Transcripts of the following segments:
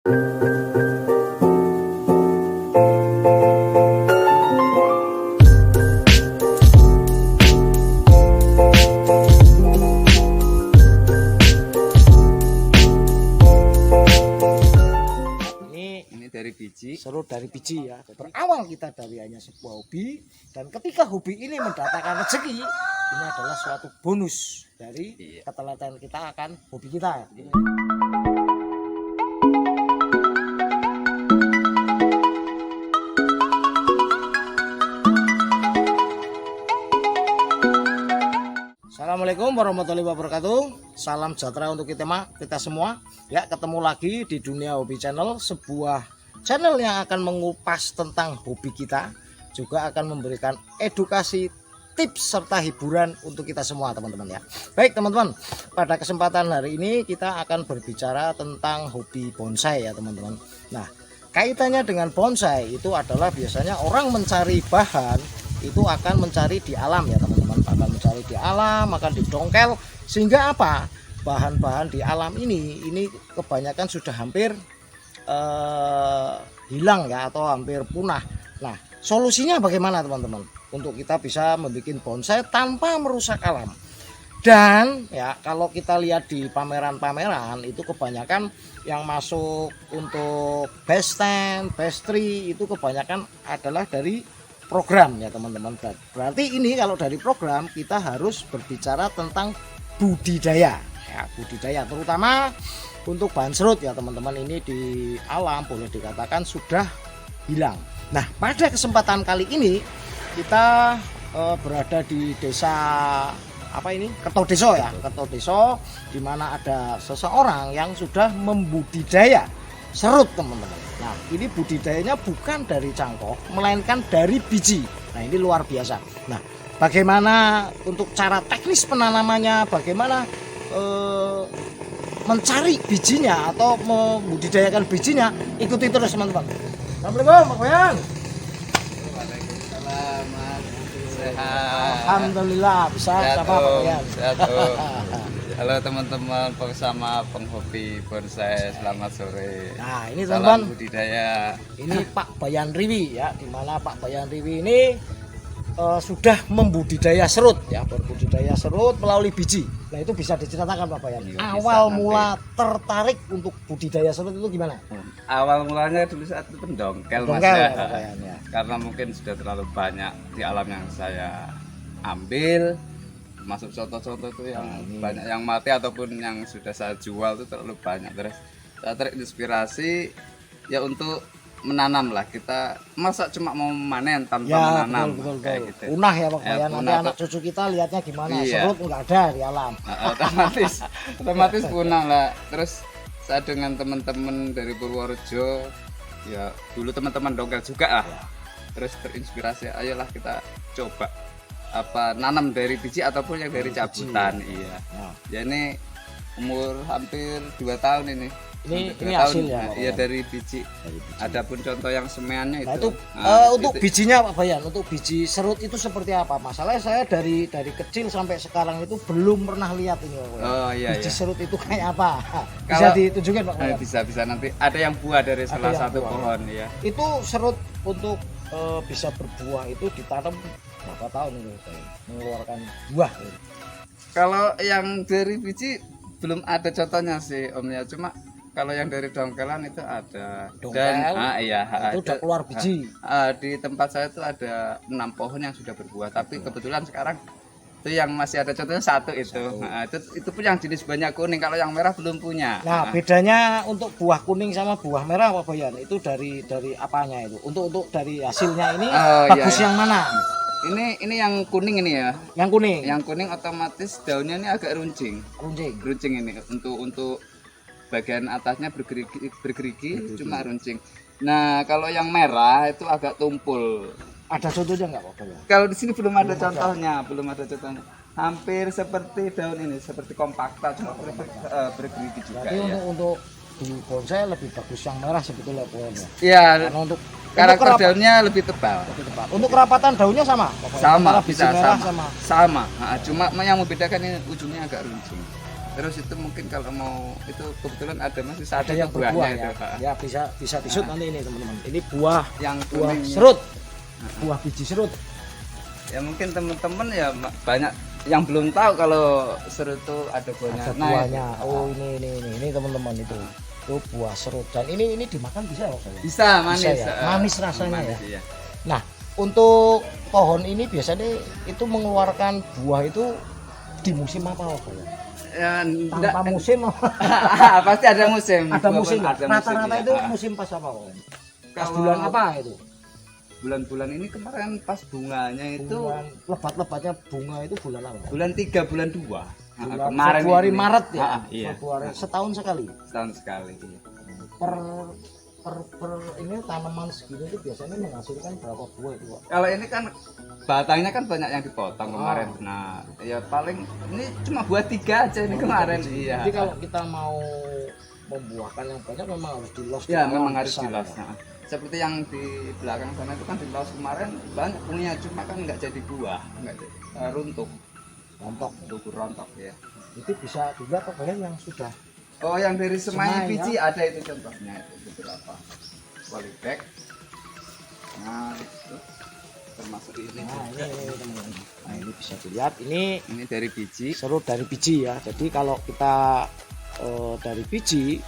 Dari biji, serut dari biji ya. Berawal kita dari hanya sebuah hobi, dan ketika hobi ini mendatangkan rezeki, ini adalah suatu bonus dari ketelitian kita akan hobi kita. Assalamualaikum warahmatullahi wabarakatuh. Salam sejahtera untuk kita semua. Ya, ketemu lagi di Dunia Hobi Channel, sebuah channel yang akan mengupas tentang hobi kita, juga akan memberikan edukasi, tips serta hiburan untuk kita semua teman-teman ya. Baik teman-teman, pada kesempatan hari ini kita akan berbicara tentang hobi bonsai ya teman-teman. Nah, kaitannya dengan bonsai itu adalah biasanya orang mencari bahan itu akan mencari di alam ya teman-teman, akan mencari di alam, akan didongkel, sehingga apa? Bahan-bahan di alam ini kebanyakan sudah hampir hilang ya, atau hampir punah. Nah, solusinya bagaimana teman-teman untuk kita bisa membuat bonsai tanpa merusak alam? Dan ya, kalau kita lihat di pameran-pameran itu kebanyakan yang masuk untuk best 10, best 3 itu kebanyakan adalah dari program ya teman-teman. Berarti ini kalau dari program kita harus berbicara tentang budidaya ya, budidaya terutama untuk bahan serut ya teman-teman. Ini di alam boleh dikatakan sudah hilang. Nah, pada kesempatan kali ini kita berada di desa Kertodeso ya, Kertodeso, di mana ada seseorang yang sudah membudidaya serut teman-teman. Nah, ini budidayanya bukan dari cangkok, melainkan dari biji. Nah, ini luar biasa. Nah, bagaimana untuk cara teknis penanamannya, bagaimana mencari bijinya atau membudidayakan bijinya, ikuti terus teman-teman. Assalamualaikum Pak Bayan. Waalaikumsalam, Mas. Sehat. Alhamdulillah, bisa sama Pak Bayan. Sehat. Halo teman-teman bersama penghobi bonsai, selamat sore. Nah, ini salam teman-teman, budidaya. ini Pak Bayan Riwi ya, di mana Pak Bayan Riwi ini sudah membudidaya serut ya, berbudidaya serut melalui biji. Nah, itu bisa diceritakan Pak Bayan, awal mula tertarik untuk budidaya serut itu gimana? Awal mulanya dulu saat itu pendongkel Mas ya. Pak Bayan, ya. Karena mungkin sudah terlalu banyak di alam yang saya ambil, masuk contoh-contoh itu yang banyak yang mati ataupun yang sudah saya jual itu terlalu banyak. Terus saya terinspirasi ya untuk menanam lah. Kita masa cuma mau memanen tanpa ya, menanam betul. gitu. Punah ya Pak Bayan, nanti anak cucu kita lihatnya gimana, serut nggak ada di alam. Otomatis punah lah. Terus saya dengan teman-teman dari Purworejo, ya dulu teman-teman dongkel juga lah, terus terinspirasi, ayolah kita coba nanam dari biji ataupun yang dari cabutan. Iya. Ya ini umur hampir 2 tahun ini. Ini tahun, hasilnya iya dari biji. Adapun contoh yang semeannya nah, itu. Untuk bijinya Pak Bayan, untuk biji serut itu seperti apa? Masalahnya saya dari kecil sampai sekarang itu belum pernah lihat ini Pak Bayan. Oh iya. Biji serut itu kayak apa? Bisa Kalau, ditunjukin Pak Bayan? Bisa nanti. Ada yang buah dari salah satu pohon ya. Itu serut untuk bisa berbuah itu ditanam berapa tahun itu mengeluarkan buah? Kalau yang dari biji belum ada contohnya sih Om ya, cuma kalau yang dari dongkelan itu ada. Dongkel, itu udah keluar biji. Di tempat saya itu ada 6 pohon yang sudah berbuah, tapi kebetulan sekarang itu yang masih ada contohnya satu itu. Nah, itu pun yang jenis banyak kuning, kalau yang merah belum punya. Nah, bedanya untuk buah kuning sama buah merah Pak Bayan itu dari apanya itu? Untuk dari hasilnya ini bagus yang mana? Ini yang kuning ini ya. Yang kuning. Yang kuning otomatis daunnya ini agak runcing. Runcing ini untuk bagian atasnya bergerigi cuma runcing. Nah, kalau yang merah itu agak tumpul. Ada contohnya nggak Pak Bayan? Kalau di sini belum ada contohnya. Hampir seperti daun ini, seperti kompakta cuma bergerigi juga. Jadi ya. Untuk di bonsai lebih bagus yang merah sebetulnya pohonnya. Iya. Karena untuk karakter daunnya lebih tebal. Untuk kerapatan daunnya sama? Sama, bisa sama. Nah, cuma yang membedakan ini ujungnya agak runcing. Terus itu mungkin kalau mau itu kebetulan ada masih satu Ada yang buahnya berbuah itu. ya. Ya bisa disut nanti ini teman-teman. Ini buah Yang buah kuning. serut. Buah biji serut. Ya mungkin teman-teman ya banyak yang belum tahu kalau serut itu ada buahnya. Ada buahnya. Oh ini teman-teman itu. Itu buah serut dan ini dimakan bisa ya Pak ya? Bisa manis. Bisa ya? Manis rasanya manis, ya. Iya. Nah, untuk pohon ini biasanya itu mengeluarkan buah itu di musim apa Pak ya? Ya, Tanpa musim apa? pasti ada musim. Ada musim. Ada Rata-rata ya. itu musim pas apa Pak? Pas Kalau bulan apa itu? Bulan-bulan ini kemarin pas bunganya itu Bulan lebat-lebatnya bunga itu bulan apa? bulan 3 bulan 2. Bulan Kemarin Februari ini. Maret ya. Iya. Februari setahun sekali. Setahun sekali. Iya. Per ini tanaman segini itu biasanya menghasilkan berapa buah itu Pak? Kalau ini kan batangnya kan banyak yang dipotong kemarin. Nah, ya paling ini cuma buat 3 aja ini kemarin. Iya. Jadi kalau kita mau membuahkan yang banyak memang harus dilos. Ya di memang alam harus besar, dilos. ya. Nah, seperti yang di belakang sana itu kan dilos kemarin banyak punya cuma kan nggak jadi buah, nggak jadi runtuh, Rontok. rontok ya. Itu bisa dilihat Pak ya yang sudah. Oh yang dari semai Semai, biji ya. ada itu contohnya itu beberapa polybag. Nah itu termasuk ini. Nah juga. ini teman-teman. Nah ini bisa dilihat ini Ini dari biji. serut dari biji ya. Jadi kalau kita dari biji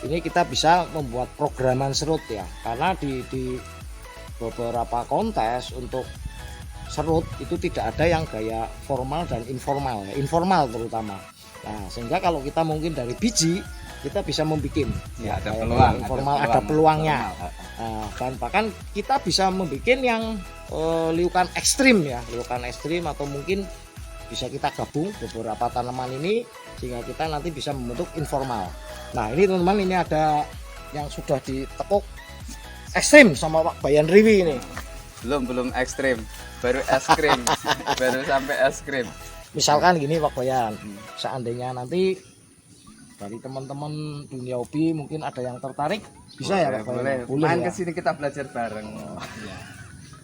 ini kita bisa membuat programan serut ya. Karena di beberapa kontes untuk serut itu tidak ada yang gaya formal dan informal ya. Informal terutama. Nah sehingga kalau kita mungkin dari biji kita bisa membuat Ya, ada kayak peluang, informal ada ada peluangnya. Formal. Nah, dan bahkan kita bisa membuat yang liukan ekstrim ya, liukan ekstrim atau mungkin bisa kita gabung beberapa tanaman ini sehingga kita nanti bisa membentuk informal. Nah ini teman-teman ini ada yang sudah ditekuk ekstrim sama Pak Bayan Riwi ini. Belum ekstrim, baru es krim, baru sampai es krim. Misalkan gini Pak Bayan, seandainya nanti dari teman-teman dunia hobi mungkin ada yang tertarik bisa ya Pak Bayan? Boleh. Main ya? ke sini kita belajar bareng. Iya.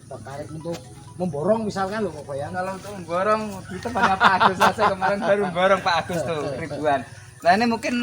Tertarik untuk memborong misalkan loh Pak Bayan. Kalau untuk memborong di tempatnya Pak Agus saja kemarin baru borong Pak Agus tuh ribuan. Nah ini mungkin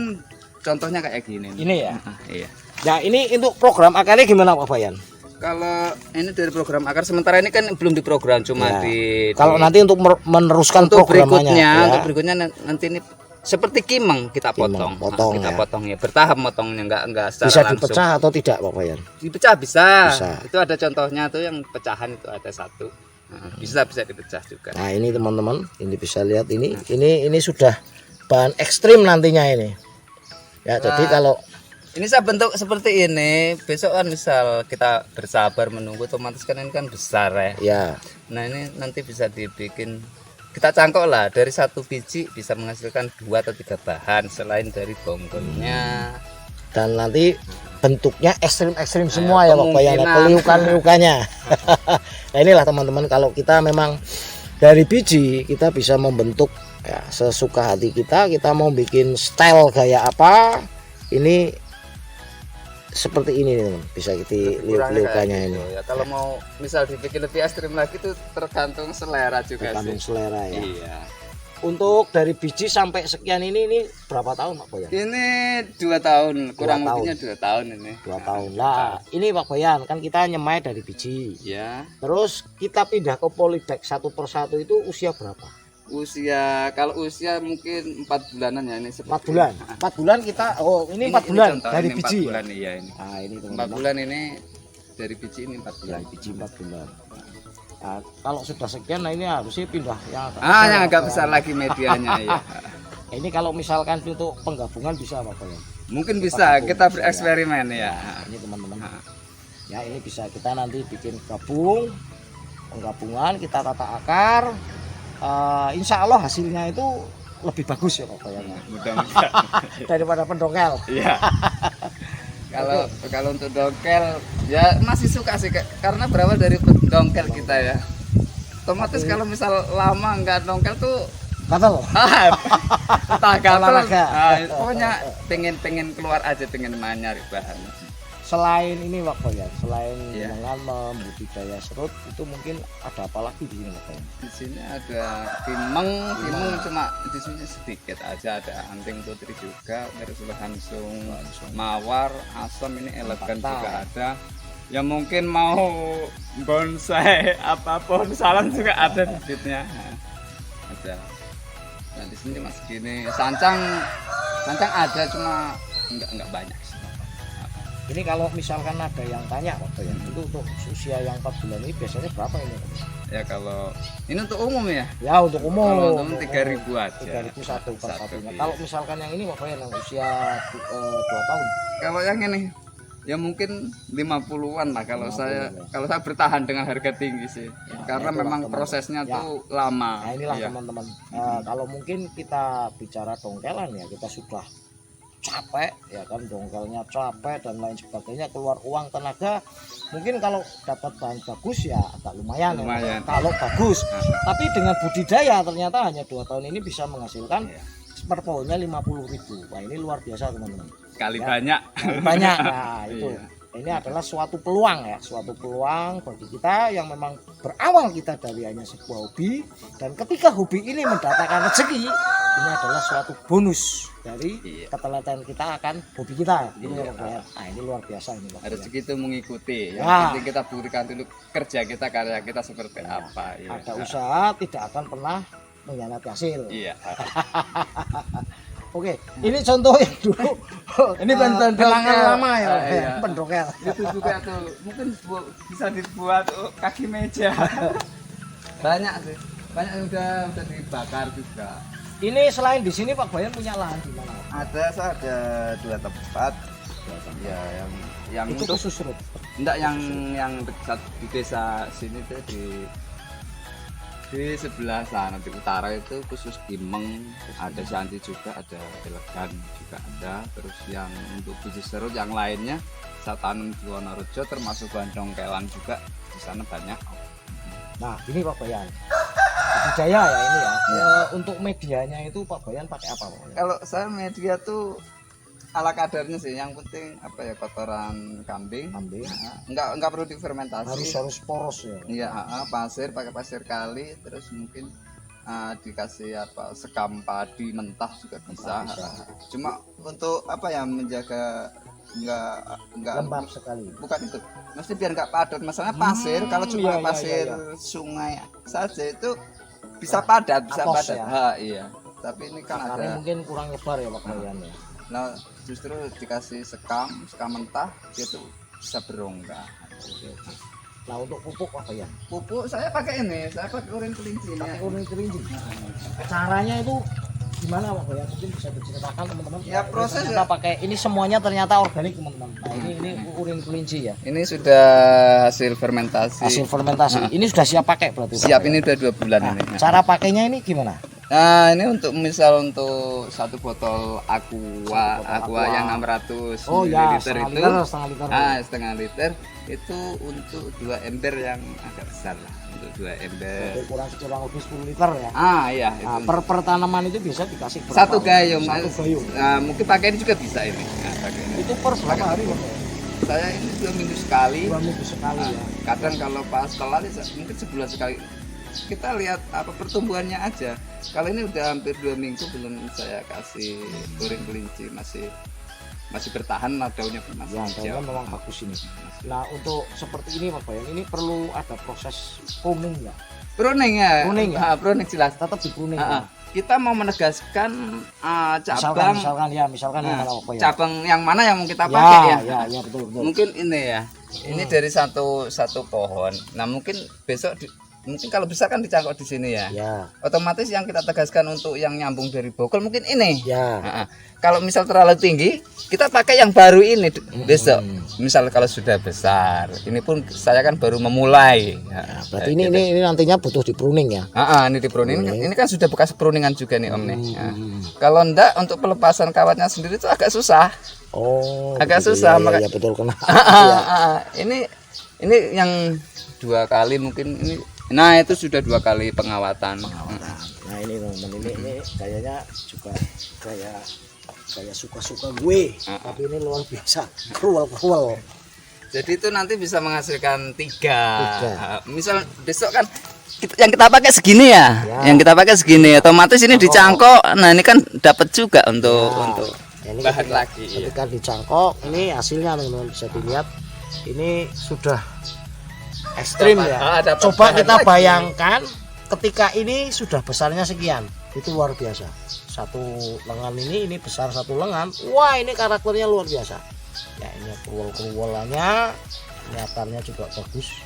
contohnya kayak gini. Ini ya. Iya. Nah ini untuk program akarnya gimana Pak Bayan? Kalau ini dari program akar sementara ini kan belum diprogram cuma Ya. Kalau nanti untuk meneruskan untuk programannya berikutnya ya. untuk berikutnya nanti ini seperti kimeng kita Kimeng, potong. potong kita ya. potong ya bertahap potongnya enggak secara Bisa langsung. dipecah atau tidak Pak Bayan? Dipecah bisa. Bisa. Itu ada contohnya tuh yang pecahan itu ada satu. Nah, bisa dipecah juga. Nah ini teman-teman, ini bisa lihat ini sudah bahan ekstrim nantinya ini. Ya jadi kalau Ini saya bentuk seperti ini. Besok kan misal kita bersabar menunggu, otomatis kan ini kan besar ya. ya Nah ini nanti bisa dibikin, kita cangkok lah dari satu biji bisa menghasilkan 2 atau 3 bahan selain dari bonggolnya. dan nanti bentuknya ekstrim-ekstrim semua ya Pak Bayan, kemungkinan. peliukan-liukannya. Nah inilah teman-teman kalau kita memang dari biji kita bisa membentuk ya sesuka hati kita mau bikin style gaya apa ini seperti ini teman bisa kita liukannya ini Ya, kalau mau misal dibikin lebih ekstrim lagi itu tergantung selera juga tergantung sih. selera ya. Iya. Untuk dari biji sampai sekian ini berapa tahun Pak Bayan? Ini 2 tahun, kurang 2 tahun. lebihnya 2 tahun ini. 2 tahun lah. Ini Pak Bayan kan kita nyemai dari biji. Ya. Terus kita pindah ke polybag satu persatu itu usia berapa? Usia kalau usia mungkin 4 bulanan ya ini 4 bulan. 4 bulan kita ini 4 bulan contoh, dari ini 4 biji. bulan, iya ini. Nah, ini 4 teman-teman. bulan ini dari biji ini 4 bulan. Dari biji 4 bulan. Nah, kalau sudah sekian nah ini harusnya pindah yang Yang agak besar lagi medianya ya. Ini kalau misalkan untuk penggabungan bisa Pak Bayan? Mungkin bisa gabung, kita bisa, bereksperimen ya. Ini teman-teman. Ya ini bisa kita nanti bikin penggabungan kita tata akar. Insya Allah hasilnya itu lebih bagus ya Pak Bayan Mudah-mudahan. daripada pendongkel. Iya. Kalau untuk dongkel ya masih suka sih karena berawal dari dongkel kita ya. Otomatis kalau misal lama nggak dongkel tuh Gatel. Entah gatel. Olahraga. Pokoknya pengen keluar aja, pengen nyari bahan. Selain ini Pak Boyan, selain Iya. dengan membudidaya serut itu mungkin ada apa lagi di sini Pak Boyan? Di sini ada timeng cuma di sini sedikit aja, ada anting putri juga, terus langsung mawar, asam ini elegan Mantap. juga ada. Ya mungkin mau bonsai apapun salam juga ada bibitnya. Ada. Nah di sini mas gini, sancang ada cuma enggak banyak sih. Ini kalau misalkan ada yang tanya Pak Boyan, itu untuk usia yang 4 bulan ini biasanya berapa ini Pak Boyan? Ya kalau ini untuk umum ya. Ya untuk umum. Kalau untuk umum 3.000 aja. 3.000 satu per Satu, satunya. iya. Kalau misalkan yang ini Pak Boyan yang usia 2 tahun. Kalau yang ini ya mungkin 50-an lah kalau 50-an, saya ya. Bertahan dengan harga tinggi sih. Karena itulah, memang teman-teman. prosesnya Ya. tuh lama. Nah inilah Iya. teman-teman. Kalau mungkin kita bicara dongkelan ya kita sudah capek ya kan, dongkelnya capek dan lain sebagainya, keluar uang tenaga. Mungkin kalau dapat bahan bagus ya agak lumayan. Lumayan. Ya, kalau bagus. Tapi dengan budidaya ternyata hanya 2 tahun ini bisa menghasilkan Iya. per pohonnya 50.000. Wah ini luar biasa teman-teman. Kali Ya. banyak. Banyak. Nah itu. Iya. Ini adalah suatu peluang ya, suatu peluang bagi kita yang memang berawal kita dari hanya sebuah hobi, dan ketika hobi ini mendatangkan rezeki, ini adalah suatu bonus dari Iya. ketelitian kita akan hobi kita, gitu Iya. ya Pak Boyan. Nah ini luar biasa ini Pak Boyan. Rezeki itu mengikuti. Yang Ya. penting kita buktikan dulu kerja kita, karya kita seperti apa. Iya. Ada usaha tidak akan pernah mengkhianati hasil. Iya. Oke, ini contoh yang dulu. Ini pendongkel. gelangan lama ya, Ah, Pak Boyan. iya. Pendongkel. Itu juga tuh mungkin bisa dibuat kaki meja. Banyak sih. Banyak yang udah dibakar juga. Ini selain di sini Pak Boyan punya lahan di mana? Saya ada 2 tempat. Ya yang Itu untuk khusus serut. enggak yang dekat di desa sini tuh di sebelah sana di utara itu khusus timeng, ada cantik juga, ada elegan juga ada. Terus yang untuk biji serut yang lainnya saya tanam di Wonorejo, termasuk bahan dongkelan juga di sana banyak. Nah ini Pak Boyan, budidaya ya ini ya. Untuk medianya itu Pak Boyan pakai apa Pak Boyan? Kalau saya media tuh ala kadarnya sih, yang penting apa ya, kotoran kambing. Kambing. Enggak perlu difermentasi. Harus poros ya. Iya, pasir, pakai pasir kali, terus mungkin dikasih apa, sekam padi mentah juga bisa. Cuma untuk apa ya, menjaga enggak Lembab sekali. bukan itu, mesti biar nggak padat. Masalahnya pasir, kalau cuma iya, pasir iya. sungai saja itu bisa padat, bisa Atos padat. ya. Iya. Tapi ini kan Akarnya ada. mungkin kurang lebar ya Pak Boyan ya. Nah, justru dikasih sekam mentah itu bisa berongga. Nah untuk pupuk Pak Boyan, Pupuk saya pakai ini, saya pakai urin kelinci ini. pakai urin kelinci. Caranya itu gimana Pak Boyan? Mungkin bisa diceritakan teman-teman. Ya, proses kita pakai ini semuanya ternyata organik teman-teman. Nah ini urin kelinci ya. Ini sudah hasil fermentasi. Hasil fermentasi. Ini sudah siap pakai berarti. Pak Siap, Boyan? ini udah 2 bulan Nah, ini. cara pakainya ini gimana? Nah, ini untuk untuk 1 botol aqua yang 600 Oh ya, ml setengah itu. liter, setengah liter. Setengah liter itu untuk 2 ember yang agak besar lah, untuk 2 ember. Jadi kurang lebih 10 liter ya. Iya, itu. Nah, per tanaman itu bisa dikasih berapa? Satu gayung. Satu gayung. Nah, mungkin pakai ini juga bisa ini. Nah, pakai ini. Itu per berapa hari Pak? Saya ini 2 minggu sekali. 2 minggu sekali ya. Kadang kalau pas telat mungkin sebulan sekali. Kita lihat apa pertumbuhannya aja. Kalau ini udah hampir 2 minggu belum saya kasih urin kelinci, masih bertahan lah daunnya, masih Ya, hijau. daunnya memang bagus ini. Nah, untuk seperti ini Pak Boyan, ini perlu ada proses pruning ya. Pruning ya. Pruning ya? Pruning jelas. Tetap di pruning ya. Kita mau menegaskan cabang Misalkan yang mana Pak Boyan? cabang yang mana yang mau kita pakai ya. Ya, betul. Mungkin ini ya. Ini dari satu pohon. Nah, mungkin besok mungkin kalau besar kan dicangkok di sini ya. Ya. Otomatis yang kita tegaskan untuk yang nyambung dari bokol mungkin ini. Ya. Kalau misal terlalu tinggi, kita pakai yang baru ini besok. Misal kalau sudah besar, ini pun saya kan baru memulai. Berarti ini nantinya butuh di pruning ya. Ini di pruning. Ini kan sudah bekas pruningan juga nih Om nih. Kalau enggak, untuk pelepasan kawatnya sendiri itu agak susah. Oh. Agak begitu. susah, Ya, betul kena. Ini yang 2 kali mungkin ini. Nah, itu sudah 2 kali pengawatan. Nah, ini teman-teman, ini kayaknya juga kayak suka-suka gue, tapi ini luar biasa, kruwel. Jadi itu nanti bisa menghasilkan 3. Misal besok kan yang kita pakai segini ya. Yang kita pakai segini, otomatis ini dicangkok. Nah ini kan dapat juga untuk ini bahan lagi. Ketika dicangkok, ini hasilnya teman-teman bisa dilihat. Ini sudah ekstrim ya. Coba kita bayangkan ketika ini sudah besarnya sekian, itu luar biasa. Satu lengan ini besar satu lengan. Wah ini karakternya luar biasa. Ya ini kruwel-kruwelannya, kelihatannya juga bagus.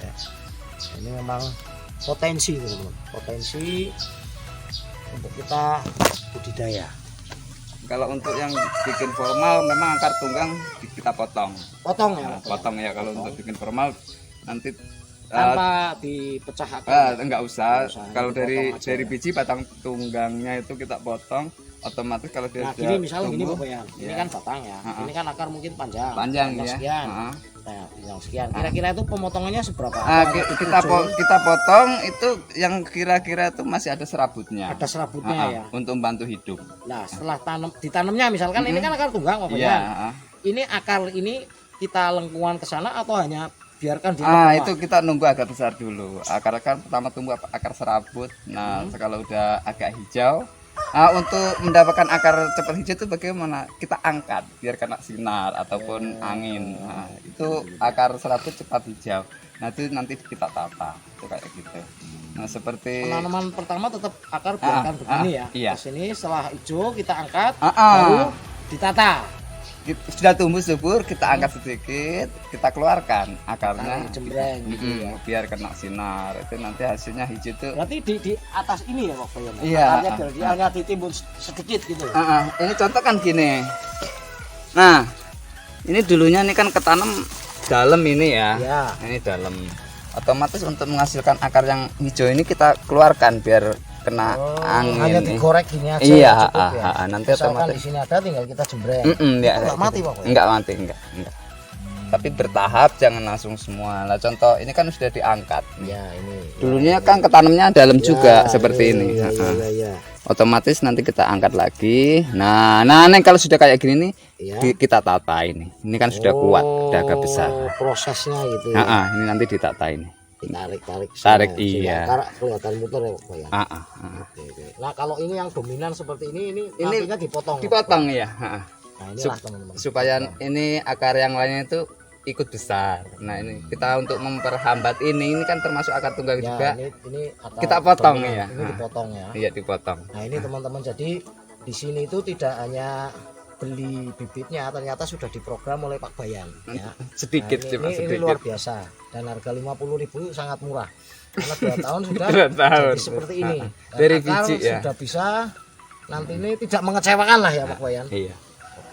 Ya. Ini memang potensi teman-teman, potensi untuk kita budidaya. Kalau untuk yang bikin formal memang akar tunggang kita potong Ya. Potong ya. Kalau untuk bikin formal nanti tanpa dipecah akar. enggak usah. Kalau dari ya. biji batang tunggangnya itu kita potong, otomatis kalau dia gini misalnya gini Bapak ya. Ini ya. kan batang ya. Ini kan akar mungkin panjang ya. Sekian. Nah, yang sekian. Kira-kira itu pemotongannya seberapa? Kita potong itu yang kira-kira itu masih ada serabutnya. Ada serabutnya ya. Untuk membantu hidup. Nah, setelah ditanamnya misalkan ini kan akar tunggang Bapak ya. Ini akar ini kita lengkungan ke sana atau hanya biarkan dia itu kita nunggu agak besar dulu. Akar-akar pertama tumbuh akar serabut. Nah, kalau udah agak hijau, untuk mendapatkan akar cepat hijau itu bagaimana? Kita angkat biar kena sinar ataupun angin. Nah, itu akar serabut cepat hijau. Nah, itu nanti kita tata. Itu kayak gitu. Nah, seperti penanaman pertama tetap akar biarkan begini ya. Iya. Terus ini setelah hijau kita angkat, baru ditata. Sudah tumbuh subur, kita angkat sedikit, kita keluarkan akarnya, jembreng gitu ya. Biar kena sinar. Itu nanti hasilnya hijau itu. Berarti di atas ini ya Pak Bayan. Iya. Akarnya biar dia hanya ditimbun sedikit gitu. Ini contoh kan gini. Nah, ini dulunya ini kan ketanam dalam ini ya. Iya. Ini dalam. Otomatis untuk menghasilkan akar yang hijau ini kita keluarkan biar kena angin. Hanya digorek gini aja. Iya, cukup ya. nanti misalkan otomatis di sini ada tinggal kita jembreng. Ya, enggak mati Pak. Enggak mati, enggak. Tapi bertahap, jangan langsung semua. Nah, contoh ini kan sudah diangkat. Ya, ini. Dulunya kan ketanamnya dalam juga seperti ini. Iya. Otomatis nanti kita angkat lagi. Nah, kalau sudah kayak gini nih, kita tata ini. Ini kan sudah kuat, udah agak besar. Prosesnya gitu ya. Ini nanti ditata ini. Tarik iya. Karena kelihatan muter ya Pak ya. Oke. Nah, kalau ini yang dominan seperti ini nantinya dipotong. Dipotong ya. Nah, inilah teman-teman. Supaya ini akar yang lainnya itu ikut besar. Nah, ini kita untuk memperhambat ini kan termasuk akar tunggang juga. Ini akar kita potong dominan. ya. Ini dipotong ya. Iya, dipotong. Nah, ini teman-teman, jadi di sini itu tidak hanya beli bibitnya, ternyata sudah diprogram oleh Pak Bayan ya. Sedikit, nah, ini luar biasa, dan harga 50.000 sangat murah karena 2 tahun sudah 2 tahun. jadi seperti ini. Dan Dari akar biji ya. sudah bisa nanti ini tidak mengecewakan lah ya Pak Bayan. Iya.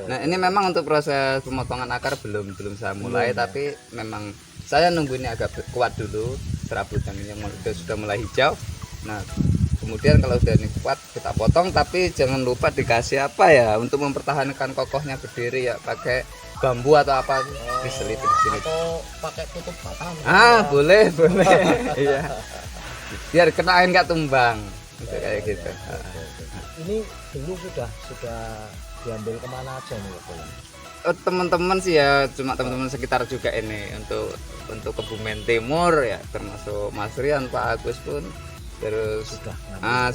Nah, ini memang untuk proses pemotongan akar belum saya mulai, tapi memang saya nunggu ini agak kuat dulu, serabutan ini yang sudah mulai hijau. Nah, kemudian kalau udah ini kuat kita potong, tapi jangan lupa dikasih apa ya untuk mempertahankan kokohnya berdiri ya, pakai bambu atau apa diselipin di sini. Atau pakai tutup batang. Boleh. Iya. Biar kena angin nggak tumbang. Kayak gitu. Ini dulu sudah diambil kemana aja nih Pak? Teman-teman sih ya, cuma teman-teman sekitar juga ini untuk Kebumen Timur ya, termasuk Mas Rian, Pak Agus pun terus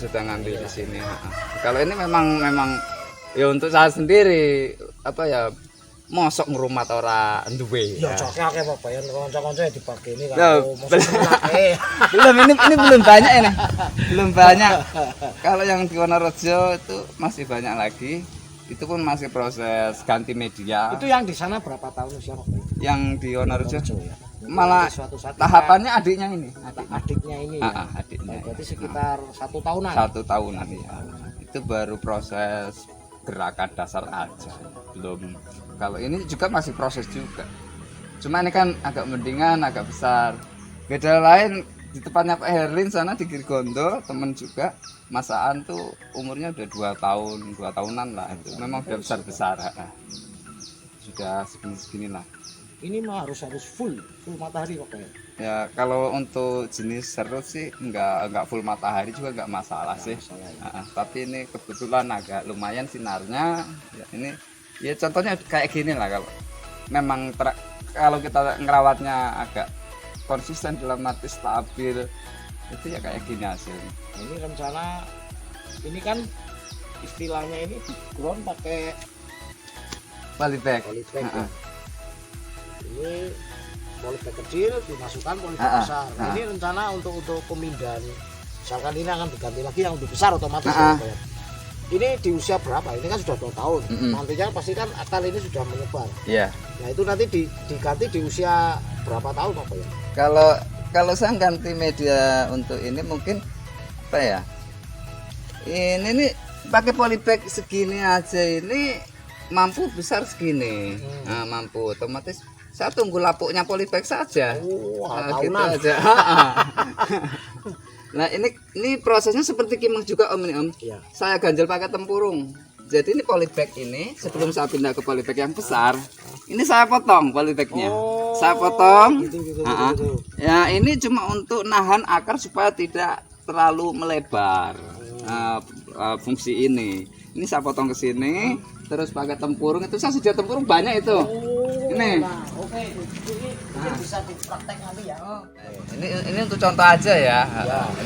sudah ngambil di sini. Kalau ini memang ya untuk saya sendiri apa ya, mosok ngrumat ora duwe. Ya cocok ya Pak Bayan, kanca-kanca ya dipakai ini kalau ini belum banyak ini. Belum banyak. Kalau yang di Wonorejo itu masih banyak lagi. Itu pun masih proses ganti media. Itu yang di sana berapa tahun usia Pak Bayan? Yang di Wonorejo ya. Malah tahapannya adiknya ini. Adiknya ini ya. Adiknya. Berarti sekitar 1 tahunan. 1 tahunan ya. Itu baru proses gerakan dasar aja. Belum. Kalau ini juga masih proses juga. Cuma ini kan agak mendingan, agak besar. Beda lain di tempatnya Pak Herlin sana di Girgondo, temen juga masaan tuh umurnya udah 2 tahunan lah itu. Memang udah besar-besar. Sudah segini lah. ini mah harus full matahari Pak Bayan. Ya kalau untuk jenis serut sih enggak full matahari juga enggak masalah sih. Tapi ini kebetulan agak lumayan sinarnya. Ya, ini ya contohnya kayak gini lah, kalau memang kalau kita ngerawatnya agak konsisten dalam arti stabil itu ya kayak gini hasilnya. Ini rencana ini kan istilahnya ini di ground pakai Polybag. Ya. Ini polybag kecil dimasukkan polybag besar. Ini rencana untuk pemindahan. Misalkan ini akan diganti lagi yang lebih besar otomatis. Ini di usia berapa? Ini kan sudah 2 tahun. Nantinya pasti kan akar ini sudah menyebar. Iya. Nah itu nanti diganti di usia berapa tahun Pak ya? Kalau saya ganti media untuk ini mungkin apa ya? Ini nih pakai polybag segini aja ini mampu besar segini. Nah, mampu otomatis saya tunggu lapuknya polybag saja. Nah, gitu aja. Nah ini prosesnya seperti kimeng juga Om ini Om. Ya. Saya ganjel pakai tempurung. Jadi ini polybag ini sebelum saya pindah ke polybag yang besar, ini saya potong polybagnya. Saya potong. Gitu. Ya ini cuma untuk nahan akar supaya tidak terlalu melebar. Fungsi ini saya potong ke sini, terus pakai tempurung. Itu saya sudah tempurung banyak itu. Ini. Nah, oke. Ini bisa dipraktek nanti ya. Ini untuk contoh aja ya.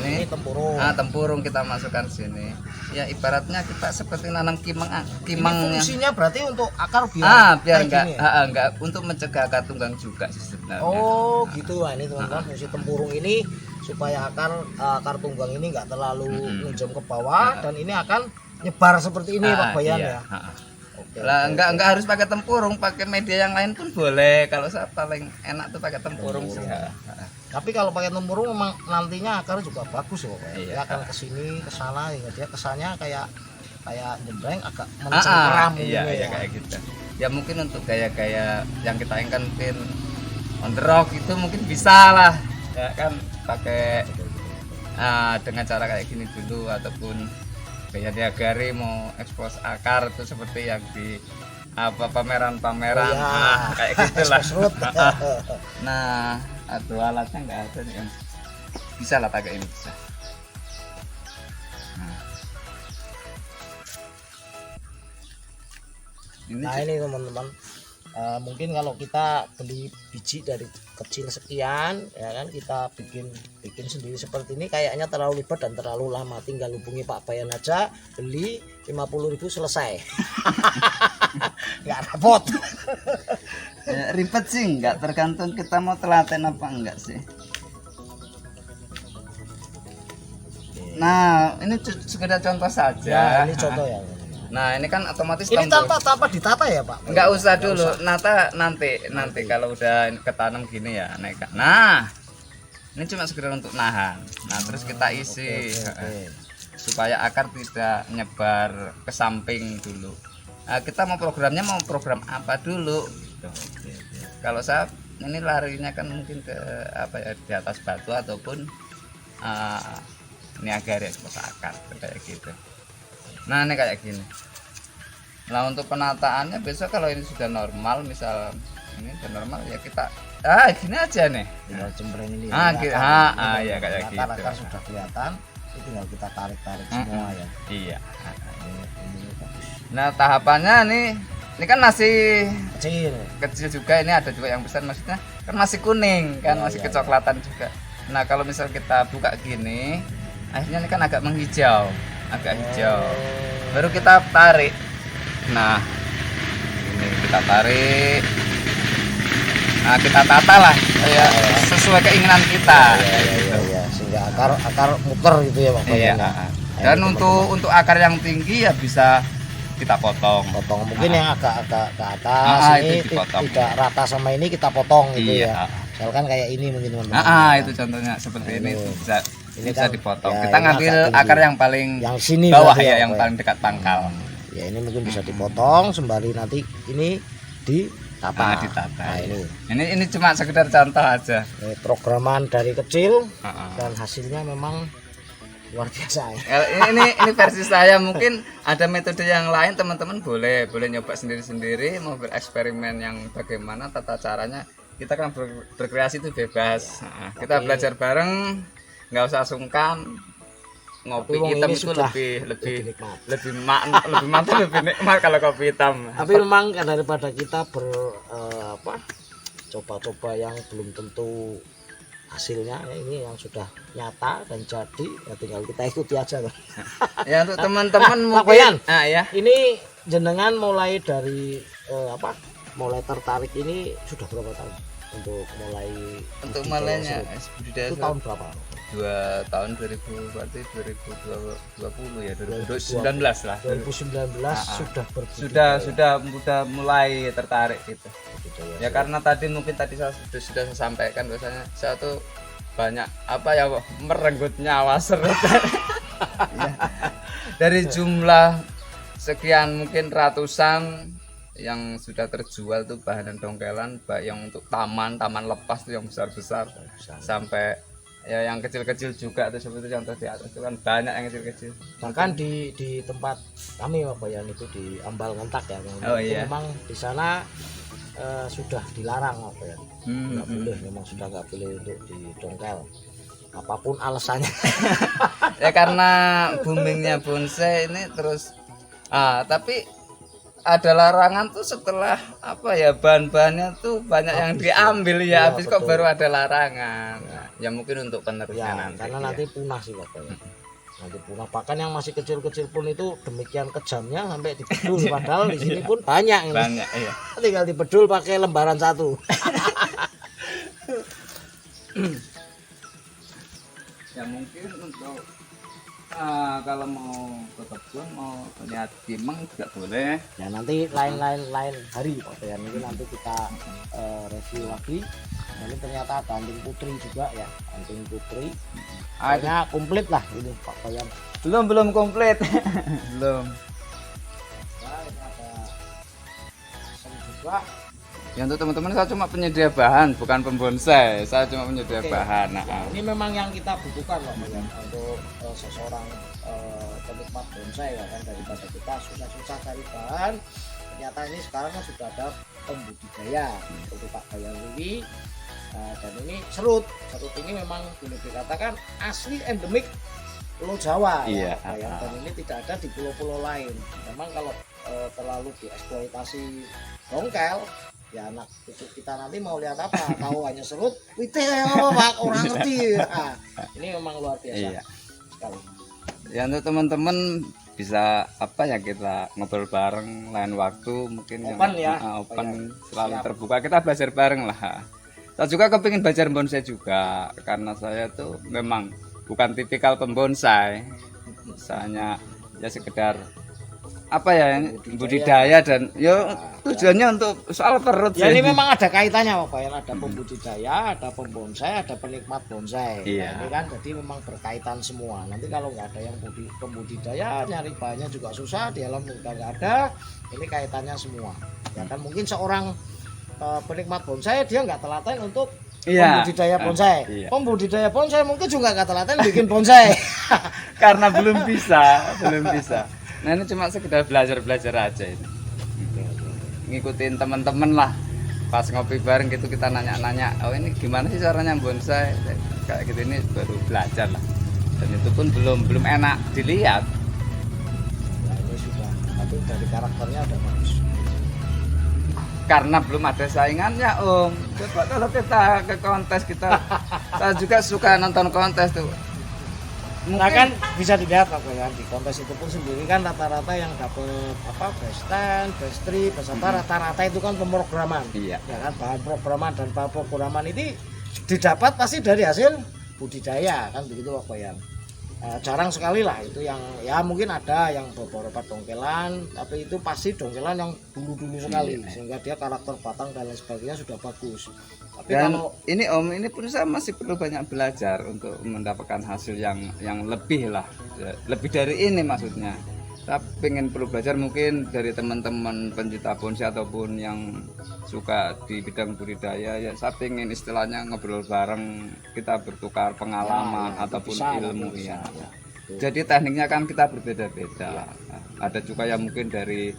Ini tempurung. Tempurung kita masukkan sini. Ya ibaratnya kita seperti nanam kimeng. Ini fungsinya berarti untuk akar biar enggak untuk mencegah akar tunggang juga sih sebenarnya. Oh, gitu. Wah, ini teman-teman fungsi tempurung ini supaya akar tunggang ini enggak terlalu menjam ke bawah dan ini akan nyebar seperti ini Pak Bayan ya. Lah enggak harus pakai tempurung, pakai media yang lain pun boleh. Kalau saya paling enak tuh pakai tempurung sih. Tapi kalau pakai tempurung memang nantinya akar juga bagus ya Pak. Dia akan ke sini, ke sana, dia kesannya kayak jembreng agak mencengkeram ya kayak gitu. Ya mungkin untuk gaya-gaya yang kita inginkan on the rock itu mungkin bisa lah. Ya kan pakai dengan cara kayak gini dulu, ataupun gaya diagari mau ekspos akar itu seperti yang di pameran-pameran kayak gitulah. Nah, aduh alatnya nggak ada nih Om. Bisa lah pakai ini bisa. Nah ini teman-teman, mungkin kalau kita beli biji dari kecil sekian ya kan, kita bikin sendiri seperti ini kayaknya terlalu ribet dan terlalu lama. Tinggal hubungi Pak Bayan aja, beli 50.000 selesai. Nggak repot. Ribet sih nggak, tergantung kita mau telaten apa enggak sih. Nah ini sekedar contoh saja ya, ini contoh ya. Nah ini kan otomatis ini tanpa ditata ya Pak? Nggak usah dulu, nanti kalau udah ketanam gini ya naik. Nah ini cuma sekedar untuk nahan. Nah terus kita isi supaya akar tidak nyebar ke samping dulu. Nah, kita mau program apa dulu? Kalau saya ini larinya kan mungkin ke di atas batu ataupun niagara ekspos akar kayak gitu. Nah ini kayak gini. Nah untuk penataannya besok kalau ini sudah normal, misal ini sudah normal ya kita gini aja nih. Tinggal cembreng ini. Ya kayak gitu. Akar sudah kelihatan, itu tinggal kita tarik semua ya. Iya. Nah tahapannya ini kan masih kecil juga, ini ada juga yang besar, maksudnya kan masih kuning kan, masih kecoklatan juga. Nah kalau misal kita buka gini, akhirnya ini kan agak menghijau, baru kita tarik. Nah ini kita tarik, nah kita tata lah ya sesuai keinginan kita. Sehingga akar muter gitu ya Pak. Dan untuk akar yang tinggi ya bisa kita potong mungkin yang agak ke atas ini tidak rata sama ini kita potong gitu ya. Misalkan kayak ini mungkin teman-teman. Itu contohnya seperti ini bisa kan, dipotong. Kita ngambil akar yang paling yang sini bawah ya, yang paling dekat pangkal. Ya ini mungkin bisa dipotong sembari nanti ini ditata. Nah, ini cuma sekedar contoh aja. Ini programan dari kecil dan hasilnya memang luar biasa ya. Ini versi saya, mungkin ada metode yang lain, teman-teman boleh nyoba sendiri-sendiri, mau bereksperimen yang bagaimana tata caranya. Kita kan berkreasi itu bebas. Nah, kita belajar bareng, nggak usah sungkan. Ngopi hitam itu lebih mantap, lebih nikmat kalau kopi hitam. Tapi memang daripada kita coba-coba yang belum tentu hasilnya, ini yang sudah nyata dan jadi, ya tinggal kita ikuti aja kan. Ya untuk teman-teman mungkin Boyan, ya. Ini jenengan mulai dari mulai tertarik ini sudah berapa tahun untuk mulainya budidaya itu tahun berapa? 2 tahun 2020 ya, 2019 lah. 2019 sudah sudah mulai tertarik gitu. Ya karena tadi saya sudah sampaikan bahwasanya saya tuh banyak merenggut nyawa serut. Ya. Dari jumlah sekian mungkin ratusan yang sudah terjual tuh bahan dongkelan, baik yang untuk taman lepas tuh yang besar sampai ya yang kecil-kecil juga tuh seperti yang tadi atas itu kan banyak yang kecil-kecil. Bahkan di tempat kami Pak Yan itu di Ambal Ngentak ya, iya. Memang di sana sudah dilarang Pak Yan. Nggak boleh, memang sudah nggak boleh untuk didongkel. Apapun alasannya. Ya karena boomingnya bonsai ini terus. Tapi ada larangan tuh setelah bahan-bahannya tuh banyak yang diambil ya, habis kok baru ada larangan. Ya mungkin untuk penerusnya nanti. Karena nanti punah sih Pak Yan. Nanti punah, bahkan yang masih kecil-kecil pun itu demikian kejamnya sampai dibedul, padahal di sini pun banyak ini. Banyak iya. Tinggal dibedul pakai lembaran 1. Ya mungkin untuk kalau mau ke kebun, mau lihat timeng juga boleh. Ya nanti lain hari Pak Yan, ini nanti kita review lagi. Ini ternyata ada anting putri juga ya, anting putri. Hanya komplit lah ini Pak Yan. Belum komplit. Belum. Nah, ini ada asam juga. Ya untuk teman-teman saya cuma penyedia bahan, bukan pembonsai. Saya cuma penyedia bahan. Ini memang yang kita butuhkan loh Pak Yan, untuk seseorang penikmat bonsai ya kan, daripada kita susah-susah cari bahan. Ternyata ini sekarang kan sudah ada pembudidaya untuk Pak Bayan ini. Dan ini serut ini memang boleh dikatakan asli endemik Pulau Jawa iya, ya, dan ini tidak ada di pulau-pulau lain. Memang kalau terlalu dieksploitasi dongkel, ya anak cucu kita nanti mau lihat apa, tahu hanya serut, wite Pak, orang ngerti. Ini memang luar biasa sekali. Ya untuk teman-teman bisa kita ngobrol bareng lain waktu, mungkin open open selalu terbuka, kita belajar bareng lah. Saya juga kepingin belajar bonsai juga, karena saya tuh memang bukan tipikal pembonsai, misalnya ya sekedar budidaya dan tujuannya untuk soal perut. Ya ini memang ada kaitannya Pak Yan, ada pembudidaya, ada pembonsai, ada penikmat bonsai. Iya. Ini kan jadi memang berkaitan semua. Nanti kalau nggak ada yang pembudidaya, nyari bahannya juga susah, di alam udah nggak ada. Ini kaitannya semua. Ya kan mungkin seorang penikmat bonsai dia nggak telaten untuk pembudidaya bonsai. Pembudidaya bonsai mungkin juga nggak telaten bikin bonsai. Karena belum bisa. Nah ini cuma sekedar belajar aja ini. Ngikutin teman-teman lah. Pas ngopi bareng gitu kita nanya-nanya, oh ini gimana sih caranya bonsai? Kayak gitu, ini baru belajar lah. Dan itu pun belum enak dilihat. Nah, ini sudah, tapi dari karakternya ada bagus. Karena belum ada saingannya Om. Coba kalau kita ke kontes saya juga suka nonton kontes tuh. Nah kan bisa dilihat Pak Bayan, di kontes itu pun sendiri kan rata-rata yang dapat best 10, best 3, best rata-rata itu kan pemrograman. Iya. Ya kan bahan programan, dan bahan programan ini didapat pasti dari hasil budidaya kan begitu Pak Bayan. Jarang sekali lah itu yang ya mungkin ada yang beberapa dongkelan, tapi itu pasti dongkelan yang dulu sekali sehingga dia karakter batang dan lain sebagainya sudah bagus. Tapi dan kalau ini Om, ini pun saya masih perlu banyak belajar untuk mendapatkan hasil yang lebih lah, lebih dari ini maksudnya. Saya perlu belajar mungkin dari teman-teman pencinta bonsai ataupun yang suka di bidang budidaya, ya saya pengen istilahnya ngobrol bareng, kita bertukar pengalaman ataupun ilmu ya. Jadi tekniknya kan kita berbeda-beda. Ada juga yang mungkin dari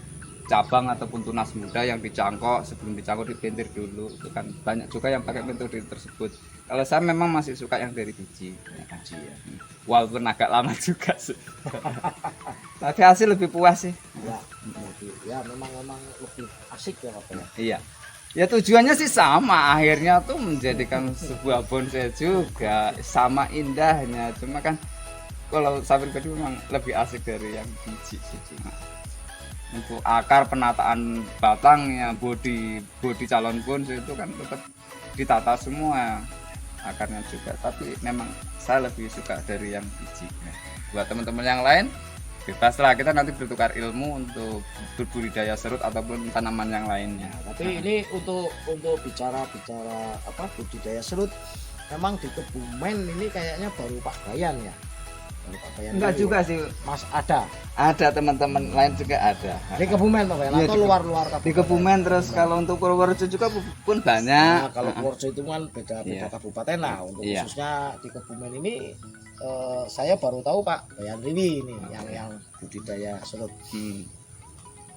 cabang ataupun tunas muda yang dicangkok, sebelum dicangkok dipintir dulu. Itu kan banyak juga yang pakai metode tersebut. Kalau saya memang masih suka yang dari biji. Biji ya. Walaupun agak lama juga sih. Tapi hasil lebih puas sih. Ya, ya memang lebih asik ya Pak ya. Iya. Ya tujuannya sih sama, akhirnya tuh menjadikan sebuah bonsai juga sama indahnya. Cuma kan kalau saya pribadi memang lebih asik dari yang biji sih. Cuma untuk akar, penataan batangnya, bodi calon bonsai itu kan tetap ditata semua akarnya juga. Tapi memang saya lebih suka dari yang biji. Buat teman-teman yang lain bebaslah, kita nanti bertukar ilmu untuk berbudidaya serut ataupun tanaman yang lainnya. Tapi ini untuk bicara apa budidaya serut, memang di Kebumen ini kayaknya baru Pak Bayan ya. Baru Pak Bayan. Enggak juga sih, Mas, ada teman-teman lain juga ada. di Kebumen Pak Bayan Iya, atau luar di Kebumen. Terus kalau untuk Purworejo juga pun banyak. Nah, kalau Purworejo itu kan beda Iya. kabupaten lah. Untuk Iya. khususnya di Kebumen ini saya baru tahu Pak Bayan Riwi ini yang budidaya serut.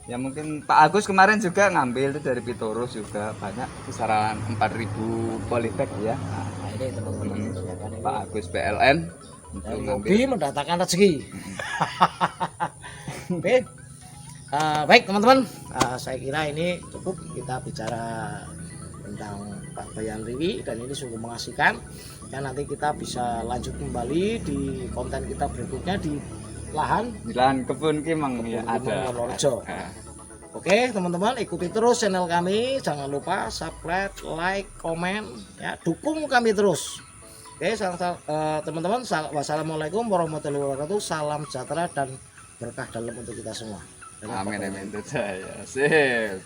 Ya mungkin Pak Agus kemarin juga ngambil itu dari Pitorus juga banyak, kisaran 4.000 polybag ya. Nah, ini teman-teman ya kan, ini Pak Agus PLN untuk dari ngambil. hobi mendatangkan rezeki. Oke. Baik teman-teman, saya kira ini cukup kita bicara tentang Pak Bayan Riwi, dan ini sungguh mengasihkan. Ya, nanti kita bisa lanjut kembali di konten kita berikutnya di lahan Kebun Kimang ya ada. Purworejo. Oke teman-teman, ikuti terus channel kami, jangan lupa subscribe, like, komen, ya dukung kami terus. Oke teman-teman, wassalamualaikum warahmatullahi wabarakatuh, salam sejahtera dan berkah dalam untuk kita semua. Amin amin itu saya. Sip.